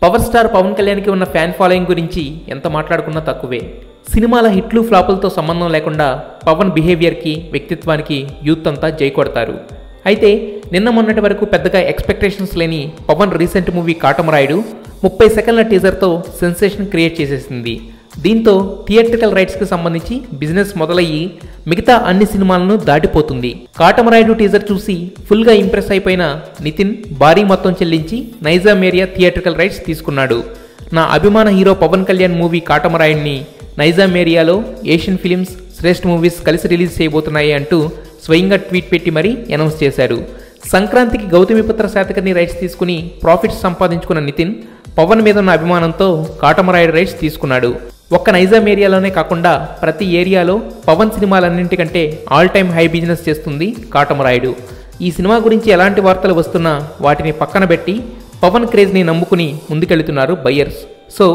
Power star Pawan కళ్యాణ్కి ఉన్న fan following గురించి ఎంత మాట్లాడుకున్నా తక్కువే. సినిమాల హిట్లు ఫ్లాపులతో సంబంధం లేకుండా పవన్ బిహేవియర్కి, వ్యక్తిత్వానికి యూత్ అంతా జై కొడతారు. అయితే నిన్న మొన్నటి వరకు పెద్దగా ఎక్స్పెక్టేషన్స్ లేని పవన్ రీసెంట్ మూవీ కాటమరాయుడు 30 సెకండ్ల టీజర్తో సెన్సేషన్ క్రియేట్ చేసేసింది. దీంతో థియేట్రికల్ రైట్స్కి సంబంధించి బిజినెస్ మొదలయ్యి మిగతా అన్ని సినిమాలను దాటిపోతుంది. కాటమరాయుడు టీజర్ చూసి ఫుల్గా ఇంప్రెస్ అయిపోయిన నితిన్ భారీ మొత్తం చెల్లించి నైజాం ఏరియా థియేట్రికల్ రైట్స్ తీసుకున్నాడు. నా అభిమాన హీరో పవన్ కళ్యాణ్ మూవీ కాటమరాయుడిని నైజాం ఏరియాలో ఏషియన్ ఫిలిమ్స్, శ్రేష్ఠ మూవీస్ కలిసి రిలీజ్ చేయబోతున్నాయి అంటూ స్వయంగా ట్వీట్ పెట్టి మరీ అనౌన్స్ చేశారు. సంక్రాంతికి గౌతమిపుత్ర శాతకర్ణి రైట్స్ తీసుకుని ప్రాఫిట్స్ సంపాదించుకున్న నితిన్ పవన్ మీద ఉన్న అభిమానంతో కాటమరాయుడు రైట్స్ తీసుకున్నాడు. ఒక్క నైజాం ఏరియాలోనే కాకుండా ప్రతి ఏరియాలో పవన్ సినిమాలన్నింటికంటే ఆల్ టైమ్ హై బిజినెస్ చేస్తుంది కాటమరాయుడు. ఈ సినిమా గురించి ఎలాంటి వార్తలు వస్తున్నా వాటిని పక్కన పెట్టి పవన్ క్రేజ్ని నమ్ముకుని ముందుకెళ్తున్నారు బయ్యర్స్. సో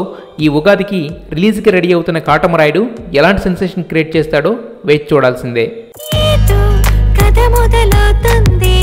ఈ ఉగాదికి రిలీజ్కి రెడీ అవుతున్న కాటమరాయుడు ఎలాంటి సెన్సేషన్ క్రియేట్ చేస్తాడో వేచి చూడాల్సిందే. కథ మొదలవుతుంది.